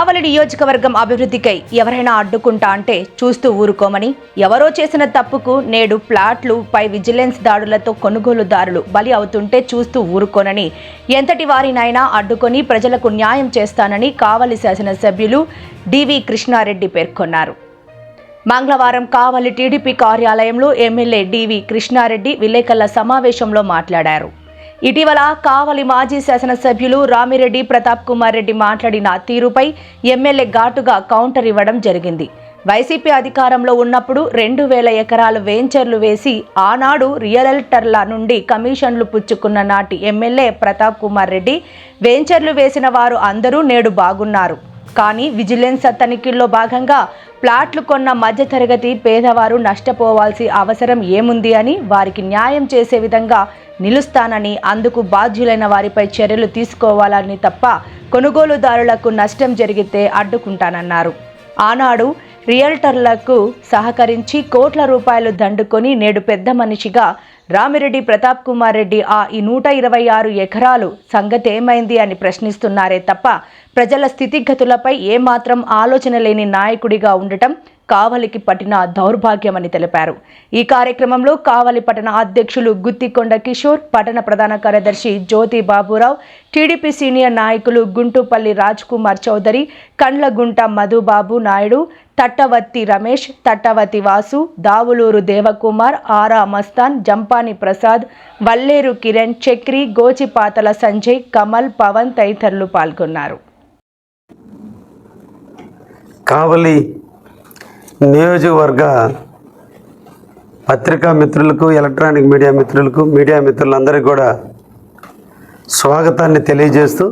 కావలి నియోజకవర్గం అభివృద్ధికై ఎవరైనా అడ్డుకుంటా అంటే చూస్తూ ఊరుకోమని, ఎవరో చేసిన తప్పుకు నేడు ప్లాట్లు పై విజిలెన్స్ దాడులతో కొనుగోలుదారులు బలి అవుతుంటే చూస్తూ ఊరుకోనని, ఎంతటి వారినైనా అడ్డుకొని ప్రజలకు న్యాయం చేస్తానని కావలి శాసనసభ్యులు డివి కృష్ణారెడ్డి పేర్కొన్నారు. మంగళవారం కావలి టీడీపీ కార్యాలయంలో ఎమ్మెల్యే డివి కృష్ణారెడ్డి విలేకరుల సమావేశంలో మాట్లాడారు. ఇటీవల కావలి మాజీ శాసనసభ్యులు రామిరెడ్డి ప్రతాప్ కుమార్ రెడ్డి మాట్లాడిన తీరుపై ఎమ్మెల్యే ఘాటుగా కౌంటర్ ఇవ్వడం జరిగింది. వైసీపీ అధికారంలో ఉన్నప్పుడు 2000 ఎకరాలు వెంచర్లు వేసి ఆనాడు రియల్టర్ల నుండి కమిషన్లు పుచ్చుకున్న నాటి ఎమ్మెల్యే ప్రతాప్ కుమార్ రెడ్డి, వెంచర్లు వేసిన వారు అందరూ నేడు బాగున్నారు. కానీ విజిలెన్స్ తనిఖీల్లో భాగంగా ప్లాట్లు కొన్న మధ్యతరగతి పేదవారు నష్టపోవాల్సి అవసరం ఏముంది అని, వారికి న్యాయం చేసే విధంగా నిలుస్తానని, అందుకు బాధ్యులైన వారిపై చర్యలు తీసుకోవాలని తప్ప కొనుగోలుదారులకు నష్టం జరిగితే అడ్డుకుంటానన్నారు. ఆనాడు రియల్టర్లకు సహకరించి కోట్ల రూపాయలు దండుకొని నేడు పెద్ద మనిషిగా రామిరెడ్డి ప్రతాప్ కుమార్ రెడ్డి ఈ 126 ఎకరాలు సంగతి ఏమైంది అని ప్రశ్నిస్తున్నారే తప్ప ప్రజల స్థితిగతులపై ఏమాత్రం ఆలోచన లేని నాయకుడిగా ఉండటం కావలికి పట్టిన దౌర్భాగ్యమని తెలిపారు. ఈ కార్యక్రమంలో కావలి పట్టణ అధ్యక్షులు గుత్తికొండ కిషోర్, పట్టణ ప్రధాన కార్యదర్శి జ్యోతి బాబురావు, టీడీపీ సీనియర్ నాయకులు గుంటుపల్లి రాజ్ కుమార్ చౌదరి, కండ్లగుంట మధుబాబు నాయుడు, తట్టవత్తి రమేష్, తట్టవతి వాసు, దావులూరు దేవకుమార్, ఆరా మస్తాన్, జంపాని ప్రసాద్, వల్లేరు కిరణ్, చక్రి, గోచిపాతల సంజయ్, కమల్, పవన్ తదితరులు పాల్గొన్నారు. కావలి నియోజకవర్గ పత్రికా మిత్రులకు, ఎలక్ట్రానిక్ మీడియా మిత్రులందరికీ కూడా స్వాగతాన్ని తెలియజేస్తూ,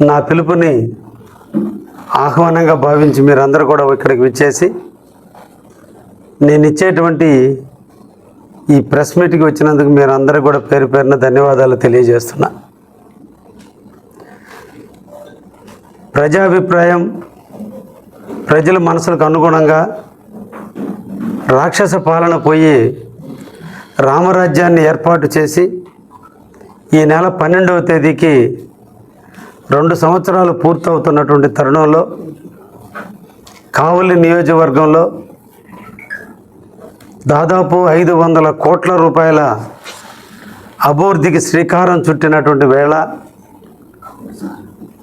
నా పిలుపుని ఆహ్వానంగా భావించి మీరందరూ కూడా ఇక్కడికి విచ్చేసి నేను ఇచ్చేటువంటి ఈ ప్రెస్ మీట్కి వచ్చినందుకు మీరందరూ కూడా పేరు పేరున ధన్యవాదాలు తెలియజేస్తున్నా. ప్రజాభిప్రాయం, ప్రజల మనసులకు అనుగుణంగా రాక్షస పాలన పోయి రామరాజ్యాన్ని ఏర్పాటు చేసి ఈ నెల 12వ తేదీకి 2 సంవత్సరాలు పూర్తవుతున్నటువంటి తరుణంలో కావలి నియోజకవర్గంలో దాదాపు 500 కోట్ల రూపాయల అభివృద్ధికి శ్రీకారం చుట్టినటువంటి వేళ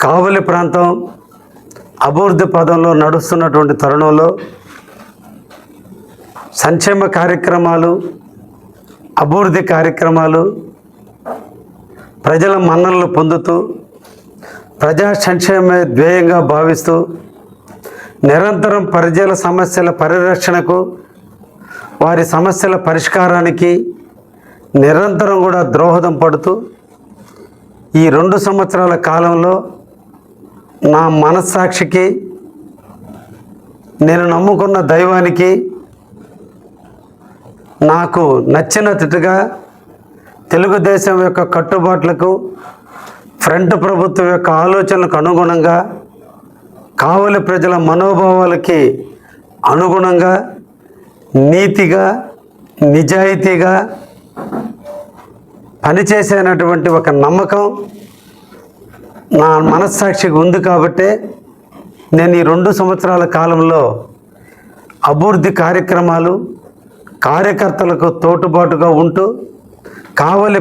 కావలి ప్రాంతం అభివృద్ధి పదంలో నడుస్తున్నటువంటి తరుణంలో సంక్షేమ కార్యక్రమాలు, అభివృద్ధి కార్యక్రమాలు ప్రజల మన్ననలు పొందుతూ, ప్రజా సంక్షేమే ధ్యేయంగా భావిస్తూ, నిరంతరం ప్రజల సమస్యల పరిరక్షణకు, వారి సమస్యల పరిష్కారానికి నిరంతరం కూడా దోహదం పడుతూ ఈ 2 సంవత్సరాల కాలంలో నా మనస్సాక్షికి, నేను నమ్ముకున్న దైవానికి నాకు నచ్చినట్టుగా తెలుగుదేశం యొక్క కట్టుబాట్లకు, ఫ్రంట్ ప్రభుత్వం యొక్క ఆలోచనలకు అనుగుణంగా, కావలి ప్రజల మనోభావాలకి అనుగుణంగా, నీతిగా, నిజాయితీగా పనిచేసేనటువంటి ఒక నమ్మకం నా మనస్సాక్షికి ఉంది. కాబట్టే నేను ఈ 2 సంవత్సరాల కాలంలో అభివృద్ధి కార్యక్రమాలు, కార్యకర్తలకు తోటుబాటుగా ఉంటూ కావలి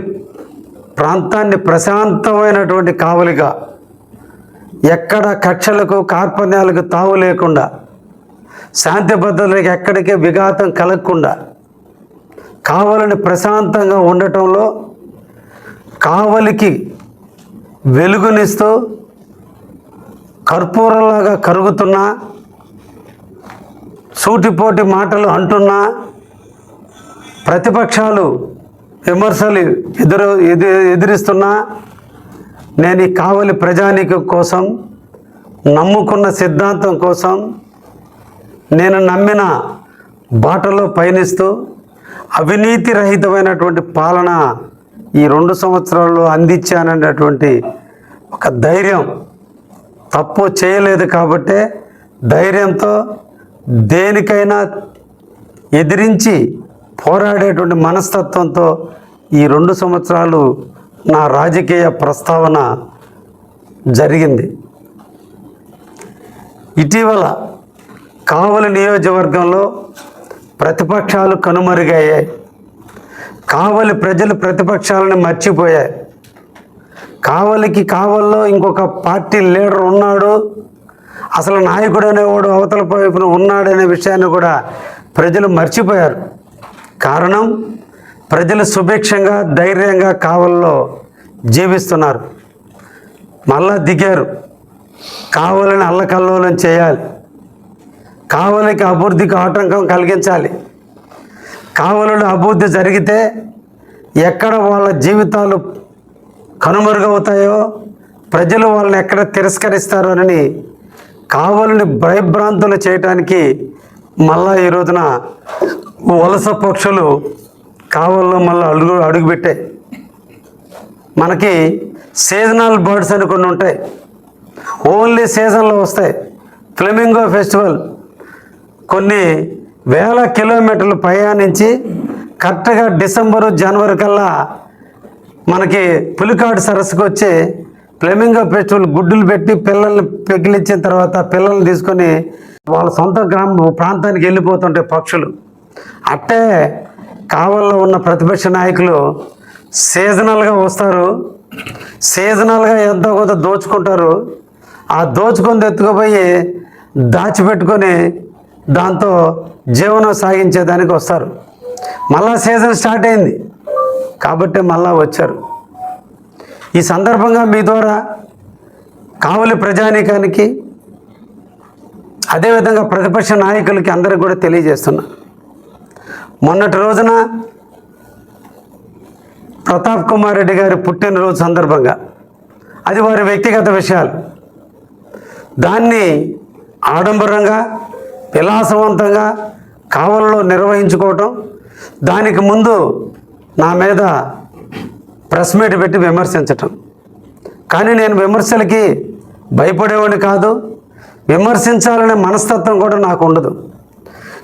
ప్రాంతాన్ని ప్రశాంతమైనటువంటి కావలిగా, ఎక్కడ కక్షలకు కార్పణ్యాలకు తావు లేకుండా, శాంతి భద్రతలకు ఎక్కడికే విఘాతం కలగకుండా కావలిని ప్రశాంతంగా ఉండటంలో కావలికి వెలుగునిస్తూ కర్పూరంలాగా కరుగుతున్నా, సూటిపోటి మాటలు అంటున్నా, ప్రతిపక్షాలు విమర్శలు ఎదిరిస్తున్నా, నేను ఈ కావలి ప్రజానీకం కోసం, నమ్ముకున్న సిద్ధాంతం కోసం, నేను నమ్మిన బాటలో పయనిస్తూ అవినీతి రహితమైనటువంటి పాలన ఈ 2 సంవత్సరాల్లో అందించాననేటువంటి ఒక ధైర్యం, తప్పు చేయలేదు కాబట్టే ధైర్యంతో దేనికైనా ఎదిరించి పోరాడేటువంటి మనస్తత్వంతో ఈ 2 సంవత్సరాలు నా రాజకీయ ప్రస్తావన జరిగింది. ఇటీవల కావలి నియోజకవర్గంలో ప్రతిపక్షాలు కనుమరుగయ్యాయి. కావలి ప్రజలు ప్రతిపక్షాలను మర్చిపోయాయి. కావలిలో ఇంకొక పార్టీ లీడర్ ఉన్నాడు, అసలు నాయకుడు అనేవాడు అవతల వైపున ఉన్నాడనే విషయాన్ని కూడా ప్రజలు మర్చిపోయారు. కారణం, ప్రజలు సుభిక్షంగా ధైర్యంగా కావలిలో జీవిస్తున్నారు. మళ్ళా దిగారు. కావలిని అల్లకల్లోలం చేయాలి, కావలికి అభివృద్ధికి ఆటంకం కలిగించాలి. కావలిలో అభివృద్ధి జరిగితే ఎక్కడ వాళ్ళ జీవితాలు కనుమరుగవుతాయో, ప్రజలు వాళ్ళని ఎక్కడ తిరస్కరిస్తారో అని కావలిని భయభ్రాంతులు చేయటానికి మళ్ళా ఈ రోజున వలస పక్షులు కావలిలో మళ్ళీ అడుగుపెట్టాయి. మనకి సీజనల్ బర్డ్స్ అని కొన్ని ఉంటాయి, ఓన్లీ సీజన్లో వస్తాయి. ఫ్లెమింగో ఫెస్టివల్ కొన్ని వేల కిలోమీటర్లు ప్రయాణించి కరెక్ట్గా డిసెంబరు జనవరి కల్లా మనకి పులికాడు సరస్సుకు వచ్చి ఫ్లెమింగో ఫెస్టివల్ గుడ్డులు పెట్టి పిల్లల్ని పెగిలించిన తర్వాత పిల్లల్ని తీసుకొని వాళ్ళ సొంత ప్రాంతానికి వెళ్ళిపోతుంటాయి పక్షులు. అట్టే కావలిలో ఉన్న ప్రతిపక్ష నాయకులు సీజనల్గా వస్తారు, సీజనల్గా ఎంతో కొంత దోచుకుంటారు. ఆ దోచుకొని ఎత్తుకుపోయి దాచిపెట్టుకొని దాంతో జీవనం సాగించేదానికి వస్తారు. మళ్ళా సీజన్ స్టార్ట్ అయింది కాబట్టి మళ్ళా వచ్చారు. ఈ సందర్భంగా మీ ద్వారా కావలి ప్రజానీకానికి, అదేవిధంగా ప్రతిపక్ష నాయకులకి అందరికి కూడా తెలియజేస్తున్నా, మొన్నటి రోజున ప్రతాప్ కుమార్ రెడ్డి గారి పుట్టినరోజు సందర్భంగా, అది వారి వ్యక్తిగత విషయాలు, దాన్ని ఆడంబరంగా విలాసవంతంగా కావలిలో నిర్వహించుకోవటం, దానికి ముందు నా మీద ప్రెస్ మీట్ పెట్టి విమర్శించటం. కానీ నేను విమర్శలకి భయపడేవాడిని కాదు, విమర్శించాలనే మనస్తత్వం కూడా నాకు ఉండదు.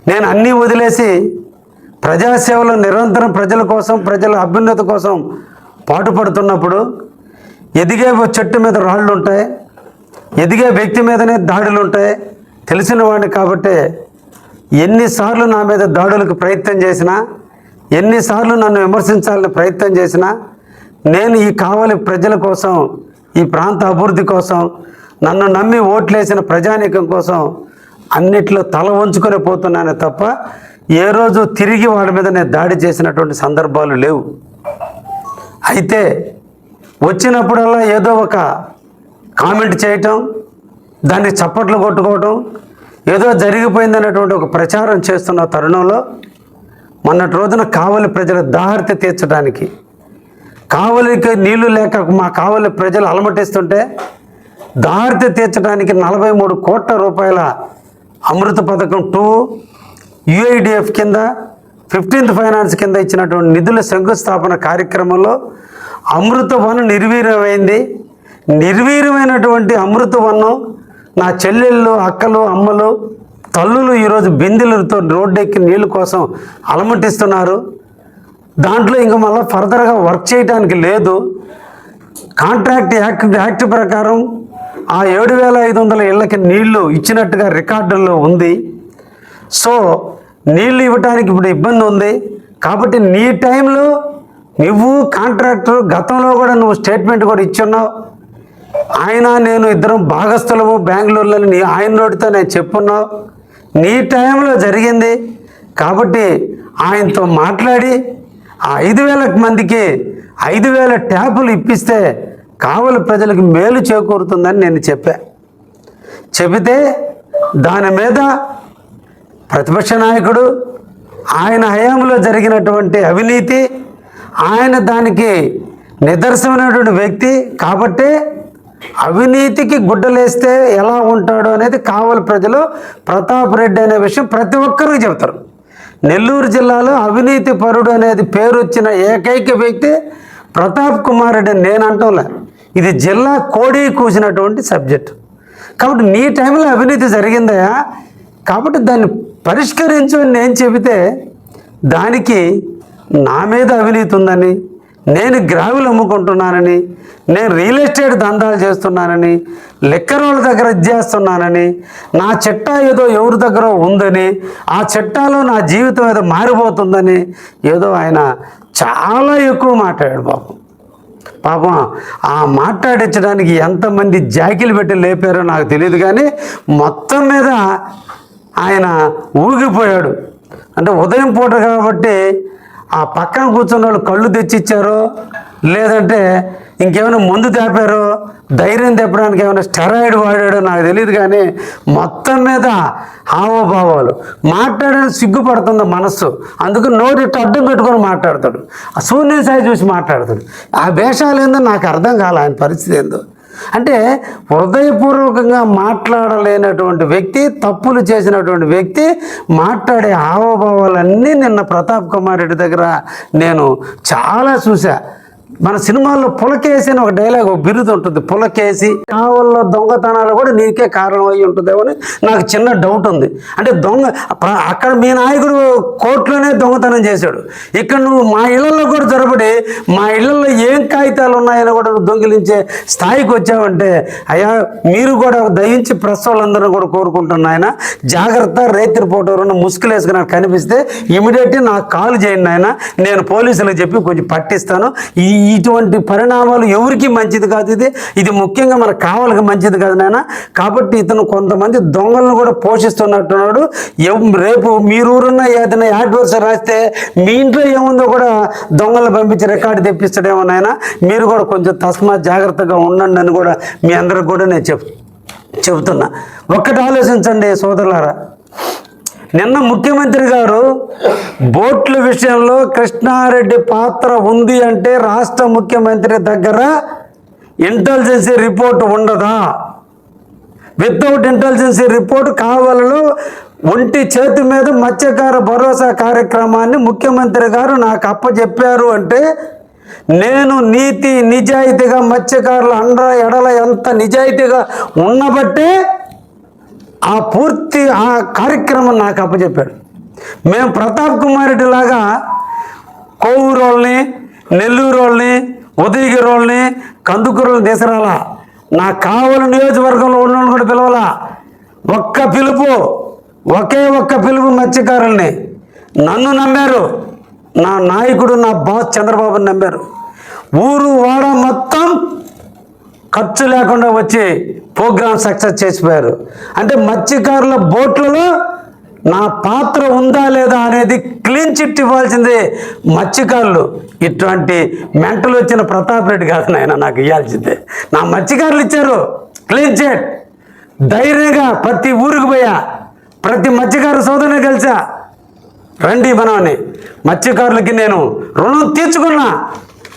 నేను అన్నీ వదిలేసి ప్రజాసేవలో నిరంతరం ప్రజల కోసం, ప్రజల అభ్యున్నతి కోసం పాటుపడుతున్నప్పుడు ఎదిగే చెట్టు మీద రాళ్ళు ఉంటాయి, ఎదిగే వ్యక్తి మీదనే దాడులు ఉంటాయి తెలిసిన వాడిని. కాబట్టి ఎన్నిసార్లు నా మీద దాడులకు ప్రయత్నం చేసినా, ఎన్నిసార్లు నన్ను విమర్శించాలని ప్రయత్నం చేసినా, నేను ఈ కావలి ప్రజల కోసం, ఈ ప్రాంత అభివృద్ధి కోసం, నన్ను నమ్మి ఓట్లేసిన ప్రజానీకం కోసం అన్నిట్లో తల వంచుకొని పోతున్నానే తప్ప ఏ రోజు తిరిగి వాడి మీద నేను దాడి చేసినటువంటి సందర్భాలు లేవు. అయితే వచ్చినప్పుడల్లా ఏదో ఒక కామెంట్ చేయటం, దాన్ని చప్పట్లు కొట్టుకోవటం, ఏదో జరిగిపోయిందనేటువంటి ఒక ప్రచారం చేస్తున్న తరుణంలో మొన్నటి రోజున కావలి ప్రజల దాహర్తి తీర్చడానికి, కావలికి నీళ్లు లేక మా కావలి ప్రజలు అలమటిస్తుంటే దాహర్తి తీర్చడానికి 43 కోట్ల రూపాయల అమృత పథకం 2 UIDF కింద 15th ఫైనాన్స్ కింద ఇచ్చినటువంటి నిధుల శంకుస్థాపన కార్యక్రమంలో అమృత వన్ నిర్వీర్యమైంది. నిర్వీర్యమైనటువంటి అమృత వన్ను నా చెల్లెళ్ళు, అక్కలు, అమ్మలు, తల్లులు ఈరోజు బిందెలతో రోడ్డెక్కి నీళ్ళ కోసం అలమటిస్తున్నారు. దాంట్లో ఇంకా మళ్ళీ ఫర్దర్గా వర్క్ చేయడానికి లేదు. కాంట్రాక్ట్ యాక్ట్ ప్రకారం ఆ 7,500 ఇళ్ళకి నీళ్లు ఇచ్చినట్టుగా రికార్డుల్లో ఉంది. సో నీళ్ళు ఇవ్వడానికి ఇప్పుడు ఇబ్బంది ఉంది. కాబట్టి నీ టైంలో నువ్వు కాంట్రాక్టర్, గతంలో కూడా నువ్వు స్టేట్మెంట్ కూడా ఇచ్చున్నావు. ఆయన నేను ఇద్దరం భాగస్థులము బెంగళూరులో ఆయన నోటితో నేను చెప్పున్నావు. నీ టైంలో జరిగింది కాబట్టి ఆయనతో మాట్లాడి ఆ 5,000 మందికి 5,000 ట్యాపులు ఇప్పిస్తే కావలి ప్రజలకు మేలు చేకూరుతుందని నేను చెబితే దాని మీద ప్రతిపక్ష నాయకుడు, ఆయన హయాంలో జరిగినటువంటి అవినీతి, ఆయన దానికి నిదర్శనమైనటువంటి వ్యక్తి కాబట్టి అవినీతికి గుడ్డలేస్తే ఎలా ఉంటాడు అనేది కావలి ప్రజలు ప్రతాప్ రెడ్డి అనే విషయం ప్రతి ఒక్కరికి చెబుతారు. నెల్లూరు జిల్లాలో అవినీతి పరుడు అనేది పేరు వచ్చిన ఏకైక వ్యక్తి ప్రతాప్ కుమార్ రెడ్డి. నేను అంటోలే, ఇది జిల్లా కోడి కూసినటువంటి సబ్జెక్ట్. కాబట్టి నీ టైంలో అవినీతి జరిగిందయా, కాబట్టి దాన్ని పరిష్కరించు అని నేను చెబితే దానికి నా మీద అవినీతి ఉందని, నేను గ్రావిల్ అమ్ముకుంటున్నానని, నేను రియల్ ఎస్టేట్ దందాలు చేస్తున్నానని, లిక్కర్ వాళ్ళ దగ్గర ఇది చేస్తున్నానని, నా చిట్టా ఏదో ఎవరి దగ్గర ఉందని, ఆ చిట్టాలో నా జీవితం ఏదో మారిపోతుందని ఏదో ఆయన చాలా ఎక్కువ మాట్లాడాడు పాపం ఆ మాట్లాడించడానికి ఎంతమంది జాకీలు పెట్టి లేపారో నాకు తెలియదు, కానీ మొత్తం మీద ఆయన ఊగిపోయాడు. అంటే ఉదయం పూట కాబట్టి ఆ పక్కన కూర్చున్న వాళ్ళు కళ్ళు తెచ్చిచ్చారో లేదంటే ఇంకేమైనా ముందు తెప్పారో, ధైర్యం తెప్పడానికి ఏమైనా స్టెరాయిడ్ వాడాడో నాకు తెలియదు, కానీ మొత్తం మీద హావభావాలు మాట్లాడడానికి సిగ్గుపడుతుంది మనస్సు. అందుకు నోటిట్టు అడ్డం పెట్టుకొని మాట్లాడతాడు, ఆ శూన్య స్థాయి చూసి మాట్లాడతాడు. ఆ వేషాలు ఏందో నాకు అర్థం కాలే, ఆయన పరిస్థితి ఏందో. అంటే హృదయపూర్వకంగా మాట్లాడలేనటువంటి వ్యక్తి, తప్పులు చేసినటువంటి వ్యక్తి మాట్లాడే హావభావాలన్నీ నిన్న ప్రతాప్ కుమార్ రెడ్డి దగ్గర నేను చాలా చూసా. మన సినిమాల్లో పులకేసి అని ఒక డైలాగ్, ఒక బిరుదు ఉంటుంది, పులకేసి కావల్లో దొంగతనాలు కూడా నీకే కారణం అయి ఉంటుందేమో అని నాకు చిన్న డౌట్ ఉంది. అంటే అక్కడ మీ నాయకుడు కోర్టులోనే దొంగతనం చేశాడు, ఇక్కడ నువ్వు మా ఇళ్లలో కూడా జరబడి మా ఇళ్లలో ఏం కాగితాలు ఉన్నాయని కూడా నువ్వు దొంగిలించే స్థాయికి వచ్చావంటే, అయ్యా మీరు కూడా దయించి ప్రెస్ వాళ్ళందరూ కూడా కోరుకుంటున్నా, ఆయన జాగ్రత్త, రేత్రి పూట ఎవరన్నా ముసుగులు వేసుకుని నాకు కనిపిస్తే ఇమీడియట్గా నాకు కాల్ చేయండి ఆయన, నేను పోలీసులకు చెప్పి కొంచెం పట్టిస్తాను. ఇటువంటి పరిణామాలు ఎవరికి మంచిది కాదు, ఇది ముఖ్యంగా మనకు కావాలకి మంచిది కాదు నాయన. కాబట్టి ఇతను కొంతమంది దొంగలను కూడా పోషిస్తున్నట్టున్నాడు. రేపు మీరూరున్న ఏదైనా యాడ్వర్స్ రాస్తే మీ ఇంట్లో ఏముందో కూడా దొంగలను పంపించి రికార్డు తెప్పిస్తాడేమో నాయన. మీరు కూడా కొంచెం తస్మాత్ జాగ్రత్తగా ఉండండి అని కూడా మీ అందరికి కూడా నేను చెబుతున్నా. ఒక్కటి ఆలోచించండి సోదరులారా, నిన్న ముఖ్యమంత్రి గారు బోట్ల విషయంలో కృష్ణారెడ్డి పాత్ర ఉంది అంటే రాష్ట్ర ముఖ్యమంత్రి దగ్గర ఇంటెలిజెన్సీ రిపోర్ట్ ఉండదా? వితౌట్ ఇంటెలిజెన్సీ రిపోర్ట్ కావాలలో ఒంటి చేతి మీద మత్స్యకార భరోసా కార్యక్రమాన్ని ముఖ్యమంత్రి గారు నాకు అప్పచెప్పారు అంటే, నేను నీతి నిజాయితీగా మత్స్యకారుల ఎడల ఎంత నిజాయితీగా ఉన్నబట్టే ఆ పూర్తి ఆ కార్యక్రమం నాకు అప్పచెప్పాడు. మేము ప్రతాప్ కుమార్ రెడ్డి లాగా కోవూరు వాళ్ళని, నెల్లూరు వాళ్ళని, ఉదయగిరి వాళ్ళని, కందుకూరుని తీసుకురాల, నా కావలి నియోజకవర్గంలో ఉన్న కూడా పిలవాలా. ఒకే ఒక్క పిలుపు మత్స్యకారుల్ని. నన్ను నమ్మారు, నా నాయకుడు నా బాస్ చంద్రబాబుని నమ్మారు. ఊరు వాడ మొత్తం ఖర్చు లేకుండా వచ్చి ప్రోగ్రామ్ సక్సెస్ చేసిపోయారు. అంటే మత్స్యకారుల బోట్లలో నా పాత్ర ఉందా లేదా అనేది క్లీన్ చిట్ ఇవ్వాల్సిందే మత్స్యకారులు. ఇటువంటి మెంటలు వచ్చిన ప్రతాప్ రెడ్డి కాదు నాయన నాకు ఇవ్వాల్సిందే. నా మత్స్యకారులు ఇచ్చారు క్లీన్ చిట్. ధైర్యంగా ప్రతి ఊరికి పోయా, ప్రతి మత్స్యకారు సోదరుని కలిసా, రండి మనమని. మత్స్యకారులకి నేను రుణం తీర్చుకున్నా,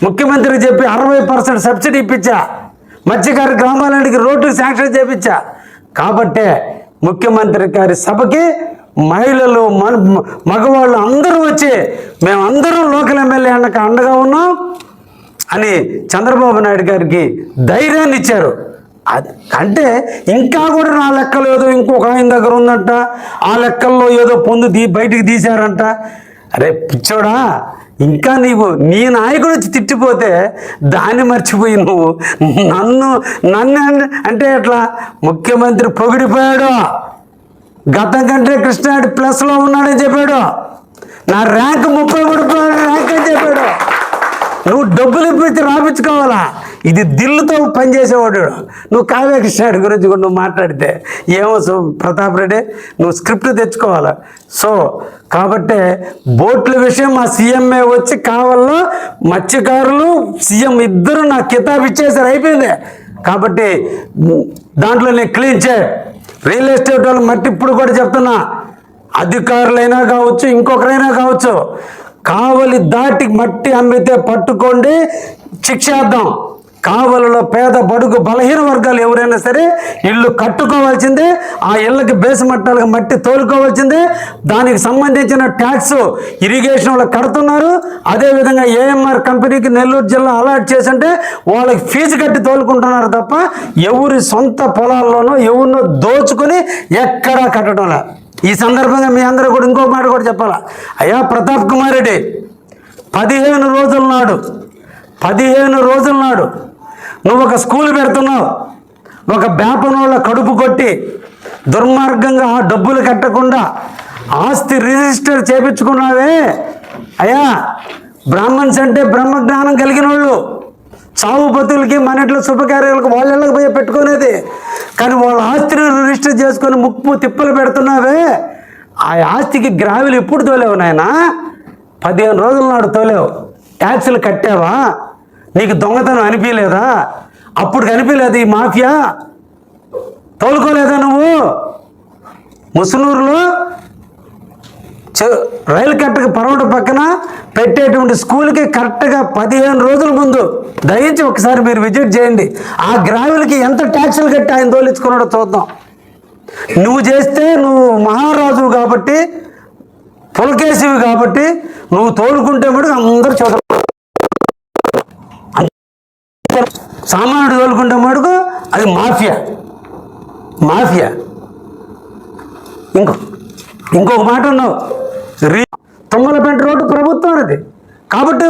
ముఖ్యమంత్రికి చెప్పి 60% సబ్సిడీ ఇప్పించా, మత్స్యకారు గ్రామాలకి రోడ్డు శాంక్షన్ చేయించా. కాబట్టే ముఖ్యమంత్రి గారి సభకి మహిళలు మగవాళ్ళు అందరూ వచ్చి మేమందరం లోకల్ ఎమ్మెల్యే అన్నకు అండగా ఉన్నాం అని చంద్రబాబు నాయుడు గారికి ధైర్యాన్ని ఇచ్చారు. అంటే ఇంకా కూడా నా లెక్కలో ఏదో ఇంకొక ఆయన దగ్గర ఉందంట, ఆ లెక్కల్లో ఏదో బయటికి తీశారంట. అరే పిచ్చోడా, ఇంకా నీ నాయకుడు వచ్చి తిట్టిపోతే దాన్ని మర్చిపోయి నువ్వు నన్ను అంటే ఎట్లా? ముఖ్యమంత్రి పొగిడిపోయాడు, గతం కంటే కృష్ణారెడ్డి ప్లస్లో ఉన్నాడని చెప్పాడు, నా ర్యాంక్ 33 ర్యాంక్ అని చెప్పాడు. నువ్వు డబ్బులు ఇప్పించి రాపించుకోవాలా, ఇది దిల్లుతో పనిచేసేవాడు. నువ్వు కావ్య కృష్ణారెడ్డి గురించి కూడా నువ్వు మాట్లాడితే ఏమో ప్రతాప్ రెడ్డి, నువ్వు స్క్రిప్ట్ తెచ్చుకోవాలా. సో కాబట్టే బోట్ల విషయం మా సీఎంఏ వచ్చి కావాలో మత్స్యకారులు సీఎం ఇద్దరు నా కితాబ్ ఇచ్చేసారు, అయిపోయింది. కాబట్టి దాంట్లో నేను క్లీన్ రియల్ ఎస్టేట్ వాళ్ళు మట్టి ఇప్పుడు కూడా చెప్తున్నా, అధికారులైనా కావచ్చు ఇంకొకరైనా కావచ్చు, కావలి దాటి మట్టి అమ్మితే పట్టుకోండి, శిక్షేద్దాం. కావలిలో పేద బడుగు బలహీన వర్గాలు ఎవరైనా సరే ఇల్లు కట్టుకోవాల్సిందే, ఆ ఇళ్ళకి బేస్మట్టాలుగా మట్టి తోలుకోవాల్సిందే. దానికి సంబంధించిన ట్యాక్స్ ఇరిగేషన్ వాళ్ళు కడుతున్నారు. అదేవిధంగా ఏఎంఆర్ కంపెనీకి నెల్లూరు జిల్లా అలాట్ చేసింటే వాళ్ళకి ఫీజు కట్టి తోలుకుంటున్నారు తప్ప ఎవరి సొంత పొలాల్లోనో ఎవరినో దోచుకొని ఎక్కడా కట్టడంలా. ఈ సందర్భంగా మీ అందరూ కూడా ఇంకో మాట కూడా చెప్పాలా. అయ్యా ప్రతాప్ కుమార్ రెడ్డి, 15 రోజుల నాడు 15 రోజుల నాడు నువ్వు ఒక స్కూల్ పెడుతున్నావు, ఒక బేపనోళ్ళ కడుపు కొట్టి దుర్మార్గంగా ఆ డబ్బులు కట్టకుండా ఆస్తి రిజిస్టర్ చేపించుకున్నావే అయ్యా. బ్రాహ్మణ్స్ అంటే బ్రహ్మజ్ఞానం కలిగిన వాళ్ళు, చావు బతులకి మన ఇంట్లో శుభకార్యాలకు వాళ్ళకి పోయి పెట్టుకునేది. కానీ వాళ్ళ ఆస్తిని రిజిస్టర్ చేసుకొని ముప్పు తిప్పలు పెడుతున్నావే, ఆ ఆస్తికి గ్రావెలు ఎప్పుడు తోలేవు నాయనా? 15 రోజుల నాడు తోలేవు. ట్యాక్సులు కట్టావా? నీకు దొంగతనం అనిపించలేదా? అప్పుడు కనిపించలేదు ఈ మాఫియా? తోలుకోలేదా నువ్వు? ముసునూరులో రైలు కట్టకు పరవట పక్కన పెట్టేటువంటి స్కూల్కి కరెక్ట్గా 15 రోజుల ముందు దయించి ఒకసారి మీరు విజిట్ చేయండి. ఆ గ్రావెల్కి ఎంత ట్యాక్సులు కట్టి ఆయన తోలించుకున్నాడో చూద్దాం. నువ్వు చేస్తే నువ్వు మహారాజు కాబట్టి, పులకేసివి కాబట్టి నువ్వు తోలుకుంటే మటుకు అందరూ చదువు, సామాన్యుడు తోలుకుంటే మటుకు అది మాఫియా. మాఫియా. ఇంకొక మాట ఉన్నావు, తుమ్మలపేంట రోడ్డు ప్రభుత్వం అది కాబట్టి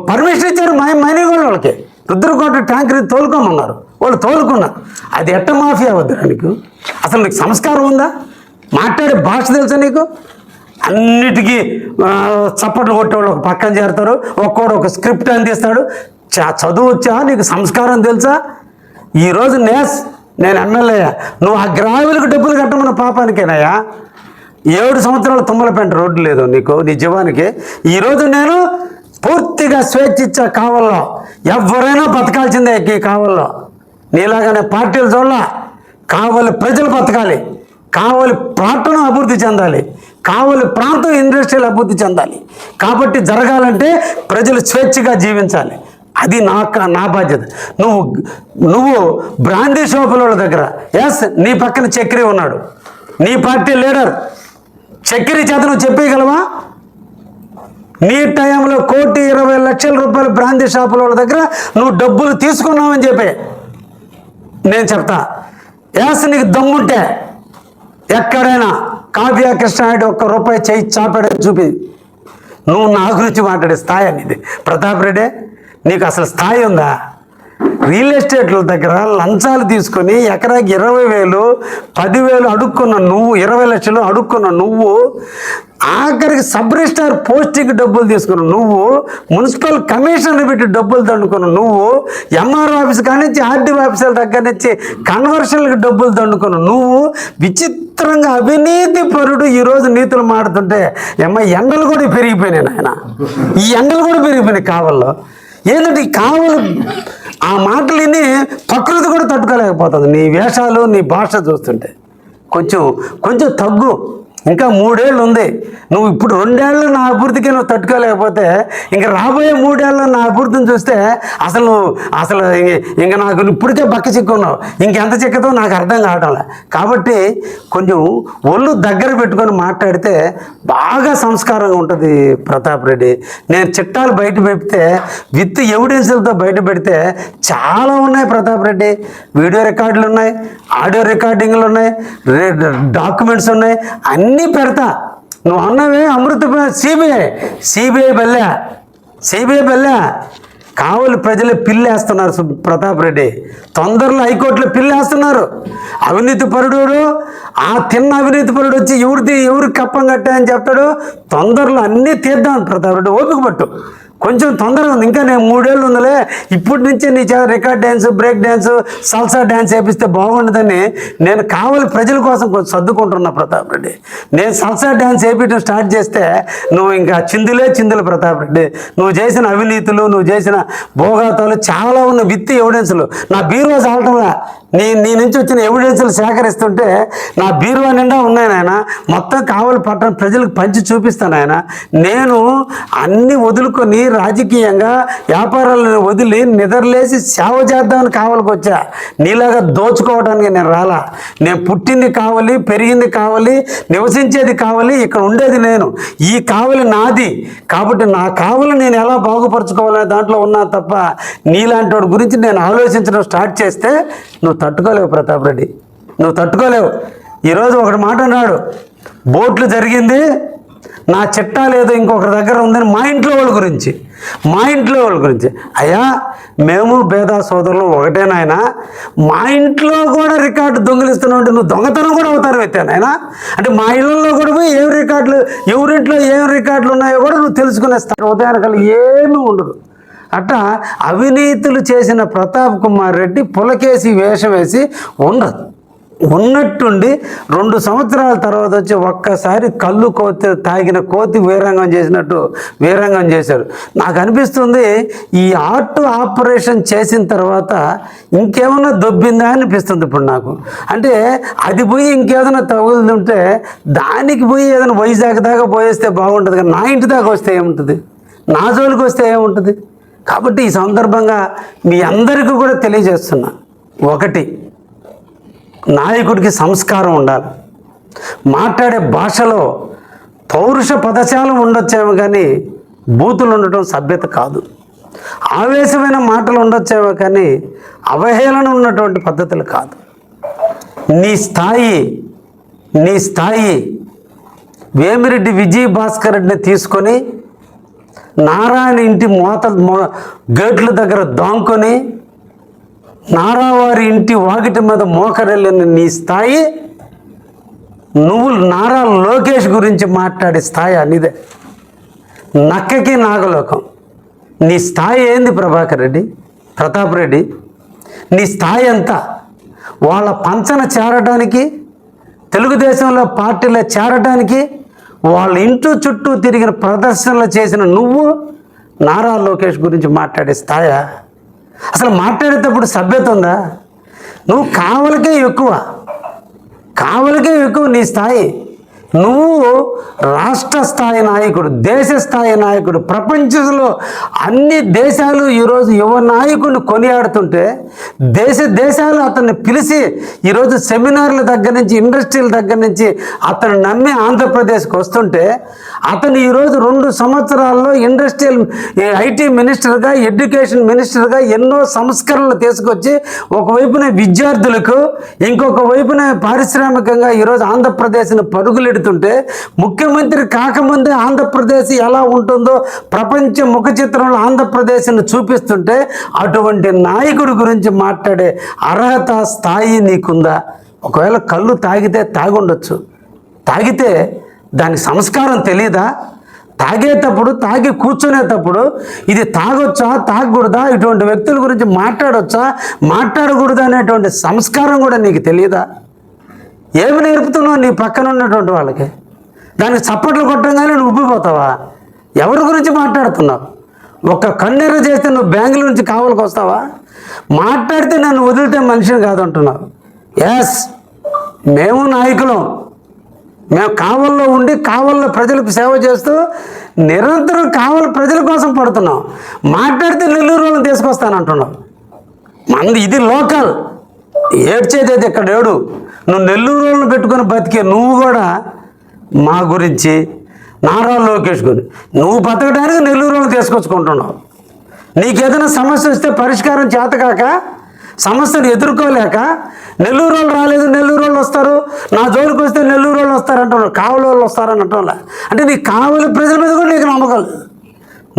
పర్మిషన్ ఇచ్చారు మైనిగోళ్ళ వాళ్ళకి. రుద్రకోట ట్యాంకర్ తోలుకోమన్నారు, వాళ్ళు తోలుకున్నారు. అది ఎట్ట మాఫియా వద్దు నీకు? అసలు నీకు సంస్కారం ఉందా? మాట్లాడే భాష తెలుసా నీకు? అన్నిటికీ చప్పట్లు కొట్టేవాళ్ళు ఒక పక్కన చేరుతారు, ఒక్కోడు ఒక స్క్రిప్ట్ అందిస్తాడు. చదువు వచ్చా? నీకు సంస్కారం తెలుసా? ఈరోజు నేను ఎమ్మెల్యే, నువ్వు ఆ గ్రావెలకు డబ్బులు కట్టమన్న పాపానికేనాయా? 7 సంవత్సరాలు తుమ్మలపేంట రోడ్డు లేదు నీకు, నీ జీవానికి. ఈరోజు నేను పూర్తిగా స్వేచ్ఛ ఇచ్చా. కావల్లో ఎవరైనా బతకాల్సిందే ఈ కావల్లో. నీలాగానే పార్టీలు చూడాల. కావలి ప్రజలు బతకాలి, కావలి పట్టణం అభివృద్ధి చెందాలి, కావలి ప్రాంతం ఇండస్ట్రియల్ అభివృద్ధి చెందాలి. కాబట్టి జరగాలంటే ప్రజలు స్వేచ్ఛగా జీవించాలి. అది నా బాధ్యత. నువ్వు బ్రాందీ షాపుల దగ్గర నీ పక్కన చక్రి ఉన్నాడు, నీ పార్టీ లీడర్. చక్రి చేత నువ్వు చెప్పగలవా? నీ టైంలో 1,20,00,000 రూపాయలు బ్రాందీ షాపుల దగ్గర నువ్వు డబ్బులు తీసుకున్నావని చెప్పి నేను చెప్తా. నీకు దమ్ముంటే ఎక్కడైనా కావ్య కృష్ణారెడ్డి 1 రూపాయి చేయి చాపాడని చూపి. నువ్వు నా గురించి మాట్లాడే స్థాయి అనేది ప్రతాప్ రెడ్డి, నీకు అసలు స్థాయి ఉందా? రియల్ ఎస్టేట్ల దగ్గర లంచాలు తీసుకొని ఎకరాకి 20,000, 10,000 అడుక్కున్న నువ్వు, 20 లక్షలు అడుక్కున్న నువ్వు, ఆఖరికి సబ్ రిజిస్ట్రార్ పోస్టింగ్ డబ్బులు తీసుకున్న నువ్వు, మున్సిపల్ కమిషనర్ పెట్టి డబ్బులు దండుకున్న నువ్వు, ఎంఆర్ఓ ఆఫీస్ కానించి ఆర్డీఓ ఆఫీసుల దగ్గర నుంచి కన్వర్షన్లకు డబ్బులు దండుకున్న నువ్వు, విచిత్రంగా అవినీతి పరుడు ఈరోజు నీతులు మాడుతుంటే ఎండలు కూడా పెరిగిపోయినాయి నాయన. ఈ ఎండలు కూడా పెరిగిపోయినాయి కావల్లో. ఏంటంటే ఈ కావలు ఆ మాటలు విని ప్రకృతి కూడా తట్టుకోలేకపోతుంది. నీ వేషాలు, నీ భాష చూస్తుంటే కొంచెం తగ్గు. ఇంకా 3 ఏళ్ళు ఉంది. నువ్వు ఇప్పుడు 2 ఏళ్ళు నా అభివృద్ధికి నువ్వు తట్టుకోలేకపోతే ఇంకా రాబోయే 3 ఏళ్ళు నా అభివృద్ధిని చూస్తే అసలు ఇంకా నాకు ఇప్పటికే బక్క చిక్కున్నావు, ఇంకెంత చిక్కతో నాకు అర్థం కావటంలే. కాబట్టి కొంచెం ఒళ్ళు దగ్గర పెట్టుకొని మాట్లాడితే బాగా సంస్కారంగా ఉంటుంది ప్రతాప్ రెడ్డి. నేను చిట్టాలు బయట పెడితే విత్ ఎవిడెన్స్లతో బయట పెడితే చాలా ఉన్నాయి ప్రతాప్ రెడ్డి. వీడియో రికార్డులు ఉన్నాయి, ఆడియో రికార్డింగ్లు ఉన్నాయి, డాక్యుమెంట్స్ ఉన్నాయి, అన్నీ పెడతా. నువ్వు అన్నవే అమృత సిబిఐ బల్లె కావలి ప్రజలు పిల్లేస్తున్నారు ప్రతాప్ రెడ్డి. తొందరలో హైకోర్టులో పిల్లేస్తున్నారు. అవినీతి పరుడు, ఆ తిన్న అవినీతి పరుడు వచ్చి ఎవరికి కప్పం కట్టాయని చెప్తాడు. తొందరలో అన్నీ తీద్దాం ప్రతాప్ రెడ్డి, ఓపిక పట్టు. కొంచెం తొందరగా ఉంది, ఇంకా నేను 3 ఏళ్ళు ఉందిలే. ఇప్పటి నుంచే నీ record dance, break dance, salsa dance వేపిస్తే బాగుండదని నేను కావలి ప్రజల కోసం కొంచెం సర్దుకుంటున్నా ప్రతాప్ రెడ్డి. నేను సల్సా డ్యాన్స్ వేపించడం స్టార్ట్ చేస్తే నువ్వు ఇంకా చిందులు ప్రతాప్ రెడ్డి. నువ్వు చేసిన అవినీతులు, నువ్వు చేసిన భోగాతాలు చాలా ఉన్న విత్ ఎవిడెన్స్లు నా బీరువా చాలటంలా. నీ నుంచి వచ్చిన ఎవిడెన్స్లు సేకరిస్తుంటే నా బీరువా నిండా ఉన్నాయి నాయన. మొత్తం కావలి పట్టణ ప్రజలకు పంచి చూపిస్తాను ఆయన. నేను అన్నీ వదులుకొని రాజకీయంగా వ్యాపారాలను వదిలి నిద్రలేసి సేవ చేద్దామని కావలికి వచ్చా. నీలాగా దోచుకోవడానికి నేను రాలా. నేను పుట్టింది కావాలి, పెరిగింది కావాలి, నివసించేది కావాలి, ఇక్కడ ఉండేది నేను. ఈ కావలి నాది కాబట్టి నా కావలి నేను ఎలా బాగుపరచుకోవాలనే దాంట్లో ఉన్నా తప్ప నీలాంటి వాడి గురించి నేను ఆలోచించడం స్టార్ట్ చేస్తే నువ్వు తట్టుకోలేవు ప్రతాప్ రెడ్డి, నువ్వు తట్టుకోలేవు. ఈరోజు ఒకటి మాట అన్నాడు, బోట్లు జరిగింది, నా చిట్టా లేదు ఇంకొకరి దగ్గర ఉందని మా ఇంట్లో వాళ్ళ గురించి. మా ఇంట్లో వాళ్ళ గురించి, అయ్యా మేము భేద సోదరులు ఒకటే నాయన, మా ఇంట్లో కూడా రికార్డు దొంగిలిస్తున్నావు అంటే నువ్వు దొంగతనం కూడా అవుతారు అయితే నాయన, అంటే మా ఇళ్ళల్లో కూడా పోయి ఏం రికార్డులు, ఎవరింట్లో ఏం రికార్డులు ఉన్నాయో కూడా నువ్వు తెలుసుకునేస్తావు. ఉదయానికల్లా ఏమీ ఉండదు. అట్లా అవినీతులు చేసిన ప్రతాప్ కుమార్ రెడ్డి పులకేసి వేషం వేసి ఉండదు. ఉన్నట్టుండి 2 సంవత్సరాల తర్వాత వచ్చి ఒక్కసారి కళ్ళు కోతి తాగిన కోతి వీరంగం చేసినట్టు వీరంగం చేశారు. నాకు అనిపిస్తుంది ఈ హార్ట్ ఆపరేషన్ చేసిన తర్వాత ఇంకేమన్నా దొబ్బిందా అనిపిస్తుంది ఇప్పుడు నాకు. అంటే అది పోయి ఇంకేదైనా తగులుతుంటే దానికి పోయి ఏదైనా వైజాగ్ దాకా పోయేస్తే బాగుంటుంది, కానీ నా ఇంటి దాకా వస్తే ఏముంటుంది, నా జోలికి వస్తే ఏముంటుంది. కాబట్టి ఈ సందర్భంగా మీ అందరికీ కూడా తెలియజేస్తున్నా, ఒకటి, నాయకుడికి సంస్కారం ఉండాలి. మాట్లాడే భాషలో పౌరుష పదజాలం ఉండొచ్చేమో కానీ బూతులు ఉండటం సభ్యత కాదు. ఆవేశమైన మాటలు ఉండొచ్చేమో కానీ అవహేళన ఉన్నటువంటి పద్ధతులు కాదు. నీ స్థాయి వేమిరెడ్డి విజయ్ భాస్కర్ రెడ్డిని తీసుకొని నారాయణ ఇంటి గేట్ల దగ్గర దాంకొని నారావారి ఇంటి వాకిటి మీద మోకరెళ్ళిన నీ స్థాయి, నువ్వు నారా లోకేష్ గురించి మాట్లాడే స్థాయి అనేదే. నక్కకి నాగలోకం. నీ స్థాయి ఏంది ప్రభాకర్ రెడ్డి, ప్రతాప్ రెడ్డి? నీ స్థాయి ఎంత? వాళ్ళ పంచన చేరడానికి, తెలుగుదేశంలో పార్టీలో చేరడానికి వాళ్ళ ఇంటి చుట్టూ తిరిగిన ప్రదర్శనలు చేసిన నువ్వు నారా లోకేష్ గురించి మాట్లాడే స్థాయా? అసలు మాట్లాడేటప్పుడు సభ్యత ఉందా? నువ్వు కావలికే ఎక్కువ నీ స్థాయి. నువ్వు రాష్ట్ర స్థాయి నాయకుడు, దేశ స్థాయి నాయకుడు. ప్రపంచంలో అన్ని దేశాలు ఈరోజు యువ నాయకుడిని కొనియాడుతుంటే దేశాలు అతన్ని పిలిచి ఈరోజు సెమినార్ల దగ్గర నుంచి, ఇండస్ట్రీల దగ్గర నుంచి అతను నమ్మి ఆంధ్రప్రదేశ్కి వస్తుంటే అతను ఈరోజు 2 సంవత్సరాల్లో ఇండస్ట్రియల్ ఐటీ మినిస్టర్గా, ఎడ్యుకేషన్ మినిస్టర్గా ఎన్నో సంస్కరణలు తీసుకొచ్చి ఒకవైపున విద్యార్థులకు, ఇంకొక వైపున పారిశ్రామికంగా ఈరోజు ఆంధ్రప్రదేశ్ని పరుగులెడుతుంటే, ముఖ్యమంత్రి కాకముందే ఆంధ్రప్రదేశ్ ఎలా ఉంటుందో ప్రపంచ ముఖ చిత్రంలో ఆంధ్రప్రదేశ్ని చూపిస్తుంటే అటువంటి నాయకుడి గురించి మాట్లాడే అర్హత, స్థాయి నీకుందా? ఒకవేళ కళ్ళు తాగితే తాగుండొచ్చు, తాగితే దానికి సంస్కారం తెలీదా? తాగేటప్పుడు, తాగి కూర్చునేటప్పుడు ఇది తాగొచ్చా, తాగకూడదా, ఇటువంటి వ్యక్తుల గురించి మాట్లాడొచ్చా, మాట్లాడకూడదా అనేటువంటి సంస్కారం కూడా నీకు తెలియదా? ఏమి నేర్పుతున్నావు నీ పక్కన ఉన్నటువంటి వాళ్ళకి? దానికి చప్పట్లు కొట్టంగానే నువ్వు ఉబ్బిపోతావా? ఎవరి గురించి మాట్లాడుతున్నావు? ఒక కన్నెర చేస్తే నువ్వు బెంగళూరు నుంచి కావలికి వస్తావా? మాట్లాడితే నన్ను వదిలితే మనిషిని కాదంటున్నావు. ఎస్, మేము నాయకులం, మేము కావల్లో ఉండి కావల్లో ప్రజలకు సేవ చేస్తూ నిరంతరం కావలి ప్రజల కోసం పడుతున్నాం. మాట్లాడితే నెల్లూరు వాళ్ళని తీసుకొస్తానంటున్నావు. మంది ఇది లోకల్, ఏడ్చేది అయితే ఇక్కడ ఏడు. నువ్వు నెల్లూరు వాళ్ళని పెట్టుకొని బతికే నువ్వు కూడా మా గురించి, నారా లోకేష్ గురించి, నువ్వు బతకడానికి నెల్లూరు వాళ్ళని తీసుకొచ్చుకుంటున్నావు. నీకేదైనా సమస్య వస్తే పరిష్కారం చేతకాక, సమస్యను ఎదుర్కోలేక నెల్లూరు వాళ్ళు రాలేదు, నెల్లూరు వాళ్ళు వస్తారు, నా జోలికి వస్తే నెల్లూరు వాళ్ళు వస్తారంటున్నావు, కావలి వాళ్ళు వస్తారని అంటున్నా. అంటే నీ కావలి ప్రజల మీద కూడా నీకు నమ్మకం.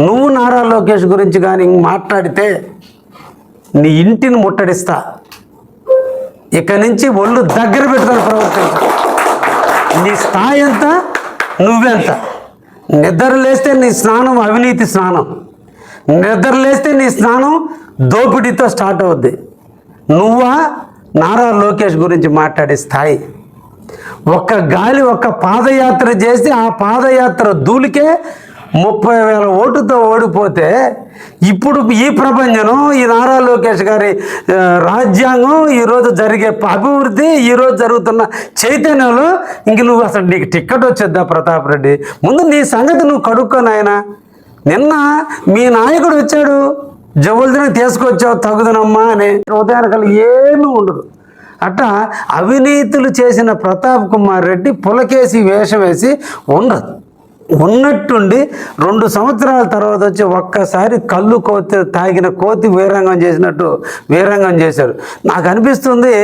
నువ్వు నారా లోకేష్ గురించి కానీ మాట్లాడితే నీ ఇంటిని ముట్టడిస్తా. ఇక నుంచి ఒళ్ళు దగ్గర పెట్టుకొని ప్రవర్తించు. నీ స్థాయి ఎంత, నువ్వెంత? నిద్ర లేస్తే నీ స్నానం అవినీతి స్నానం, నిద్ర లేస్తే నీ స్నానం దోపిడీతో స్టార్ట్ అవుద్ది. నువ్వా నారా లోకేష్ గురించి మాట్లాడే స్థాయి? ఒక్క పాదయాత్ర చేసి ఆ పాదయాత్ర ధూళికే 30,000 ఓటుతో ఓడిపోతే ఇప్పుడు ఈ ప్రపంచం, ఈ నారా లోకేష్ గారి రాజ్యాంగం, ఈరోజు జరిగే అభివృద్ధి, ఈరోజు జరుగుతున్న చైతన్యంలో ఇంక నువ్వు అసలు నీకు టిక్కెట్ వచ్చేద్దా ప్రతాప్ రెడ్డి? ముందు నీ సంగతి నువ్వు కడుక్కొని. ఆయన నిన్న మీ నాయకుడు వచ్చాడు, జబుల్దిని తీసుకొచ్చావు తగుదనమ్మా అని, ఉదయానికల్లా ఏమీ ఉండదు. అట్లా అవినీతులు చేసిన ప్రతాప్ కుమార్ రెడ్డి పులకేసి వేషం వేసి ఉండదు. ఉన్నట్టుండి 2 సంవత్సరాల తర్వాత వచ్చి ఒక్కసారి కళ్ళు తాగిన కోతి వీరంగం చేసినట్టు వీరంగం చేశారు. నాకు అనిపిస్తుంది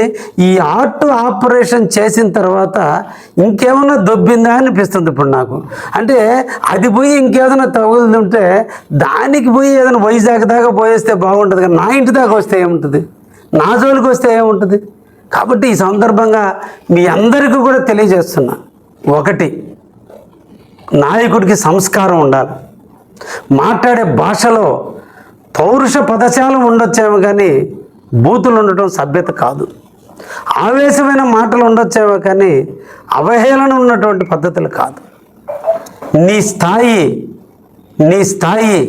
ఈ హార్ట్ ఆపరేషన్ చేసిన తర్వాత ఇంకేమైనా దొబ్బిందా అనిపిస్తుంది ఇప్పుడు నాకు. అంటే అది పోయి ఇంకేదైనా తగులుతుంటే దానికి పోయి ఏదైనా వైజాగ్ దాకా పోయేస్తే బాగుంటుంది, కానీ నా ఇంటి దాకా వస్తే ఏముంటుంది, నా జోలికి వస్తే ఏముంటుంది. కాబట్టి ఈ సందర్భంగా మీ అందరికీ కూడా తెలియజేస్తున్నా, ఒకటి, నాయకుడికి సంస్కారం ఉండాలి. మాట్లాడే భాషలో పౌరుష పదజాలం ఉండొచ్చేమో కానీ బూతులు ఉండటం సభ్యత కాదు. ఆవేశమైన మాటలు ఉండొచ్చేమో కానీ అవహేళన ఉన్నటువంటి పద్ధతులు కాదు. నీ స్థాయి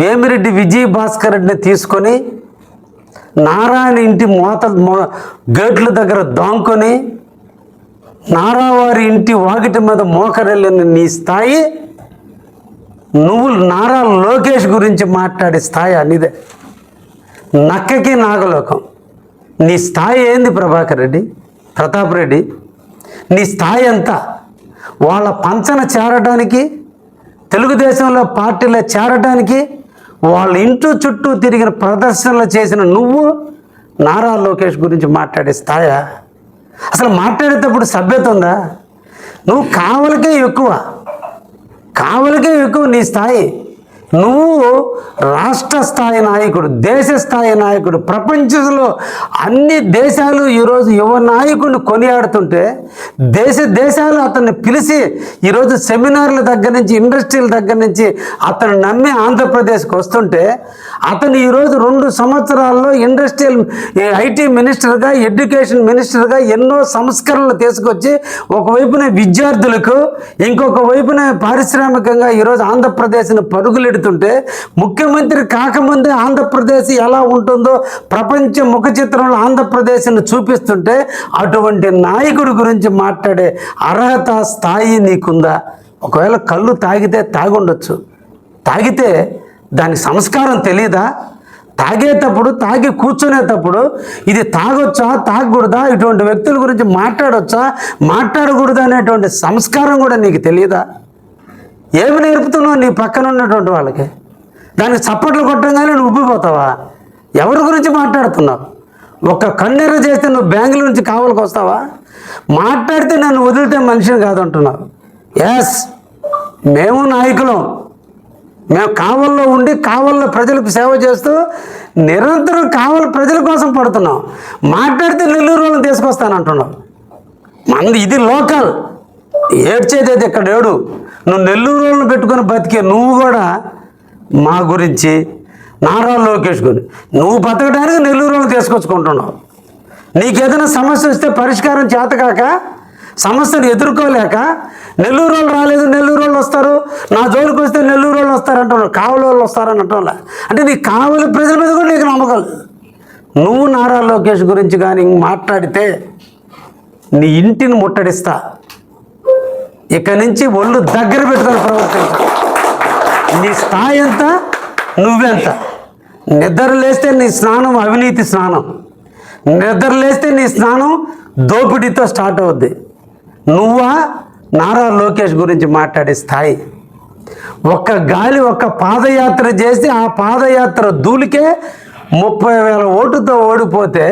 వేమిరెడ్డి విజయ్ భాస్కర్ రెడ్డిని తీసుకొని నారాయణ ఇంటి గేట్ల దగ్గర దాంకొని నారావారి ఇంటి వాకిటి మీద మోకరెళ్ళిన నీ స్థాయి, నువ్వు నారా లోకేష్ గురించి మాట్లాడే స్థాయి అనేదే. నక్కకి నాగలోకం. నీ స్థాయి ఏంది ప్రభాకర్ రెడ్డి, ప్రతాప్ రెడ్డి? నీ స్థాయి ఎంత? వాళ్ళ పంచన చేరడానికి, తెలుగుదేశంలో పార్టీలో చేరడానికి వాళ్ళ ఇంటి చుట్టూ తిరిగిన ప్రదర్శనలు చేసిన నువ్వు నారా లోకేష్ గురించి మాట్లాడే స్థాయి? అసలు మాట్లాడేటప్పుడు సభ్యత ఉందా? నువ్వు కావలికే ఎక్కువ నీ స్థాయి. నువ్వు రాష్ట్ర స్థాయి నాయకుడు, దేశ స్థాయి నాయకుడు. ప్రపంచంలో అన్ని దేశాలు ఈరోజు యువ నాయకుడిని కొనియాడుతుంటే దేశాలు అతన్ని పిలిచి ఈరోజు సెమినార్ల దగ్గర నుంచి, ఇండస్ట్రీల దగ్గర నుంచి అతను నమ్మి ఆంధ్రప్రదేశ్కి వస్తుంటే అతను ఈరోజు 2 సంవత్సరాల్లో ఇండస్ట్రియల్ ఐటీ మినిస్టర్గా, ఎడ్యుకేషన్ మినిస్టర్గా ఎన్నో సంస్కరణలు తీసుకొచ్చి ఒకవైపున విద్యార్థులకు, ఇంకొక వైపున పారిశ్రామికంగా ఈరోజు ఆంధ్రప్రదేశ్ని పరుగులెడుతుంటే, ముఖ్యమంత్రి కాకముందే ఆంధ్రప్రదేశ్ ఎలా ఉంటుందో ప్రపంచ ముఖ చిత్రంలో ఆంధ్రప్రదేశ్ని చూపిస్తుంటే అటువంటి నాయకుడి గురించి మాట్లాడే అర్హత, స్థాయి నీకుందా? ఒకవేళ కళ్ళు తాగితే తాగుండొచ్చు, తాగితే దాని సంస్కారం తెలీదా? తాగేటప్పుడు, తాగి కూర్చునేటప్పుడు ఇది తాగొచ్చా, తాగకూడదా, ఇటువంటి వ్యక్తుల గురించి మాట్లాడొచ్చా, మాట్లాడకూడదా అనేటువంటి సంస్కారం కూడా నీకు తెలియదా? ఏమి నేర్పుతున్నావు నీ పక్కన ఉన్నటువంటి వాళ్ళకి? దానికి చప్పట్లు కొట్టంగానే నువ్వు ఉబ్బిపోతావా? ఎవరి గురించి మాట్లాడుతున్నావు? ఒక కన్నెర చేస్తే నువ్వు బెంగళూరు నుంచి కావలికి వస్తావా? మాట్లాడితే నన్ను వదిలితే మనిషిని కాదంటున్నావు. ఎస్, మేము నాయకులం, మేము కావల్లో ఉండి కావల్లో ప్రజలకు సేవ చేస్తూ నిరంతరం కావలి ప్రజల కోసం పడుతున్నాం. మాట్లాడితే నెల్లూరు వాళ్ళని తీసుకొస్తానంటున్నావు. మంది ఇది లోకల్, ఏడ్చేది ఇక్కడ ఏడు. నువ్వు నెల్లూరు వాళ్ళని పెట్టుకొని బతికే నువ్వు కూడా మా గురించి, నారా లోకేష్ గురించి, నువ్వు బతకడానికి నెల్లూరు వాళ్ళని తీసుకొచ్చుకుంటున్నావు. నీకేదైనా సమస్య వస్తే పరిష్కారం చేతకాక, సమస్యను ఎదుర్కోలేక నెల్లూరు వాళ్ళు రాలేదు, నెల్లూరు వాళ్ళు వస్తారు, నా జోలికి వస్తే నెల్లూరు వాళ్ళు వస్తారంటున్నావు, కావలి వాళ్ళు వస్తారని అంటున్నా. అంటే నీ కావలి ప్రజల మీద కూడా నీకు నమ్మకం లేదు. నువ్వు నారా లోకేష్ గురించి కానీ మాట్లాడితే నీ ఇంటిని ముట్టడిస్తా. ఇక నుంచి ఒళ్ళు దగ్గర పెట్టుకొని ప్రవర్తించు. నీ స్థాయి ఎంత, నువ్వెంత? నిద్ర లేస్తే నీ స్నానం అవినీతి స్నానం, నిద్ర లేస్తే నీ స్నానం దోపిడీతో స్టార్ట్ అవుద్ది. నువ్వా నారా లోకేష్ గురించి మాట్లాడే స్థాయి? ఒక్క పాదయాత్ర చేసి ఆ పాదయాత్ర ధూళికే 30,000 ఓటుతో ఓడిపోతే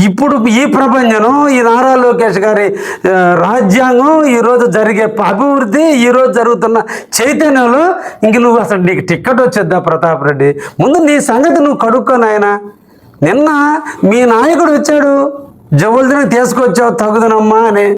ఇప్పుడు ఈ ప్రపంచం, ఈ నారా లోకేష్ గారి రాజ్యాంగం, ఈరోజు జరిగే అభివృద్ధి, ఈరోజు జరుగుతున్న చైతన్యంలో ఇంక నువ్వు అసలు నీకు టిక్కెట్ వచ్చేద్దా ప్రతాప్ రెడ్డి? ముందు నీ సంగతి నువ్వు కడుక్కొని. ఆయన నిన్న మీ నాయకుడు వచ్చాడు, జబుల్దిని తీసుకొచ్చావు తగుదనమ్మా అని.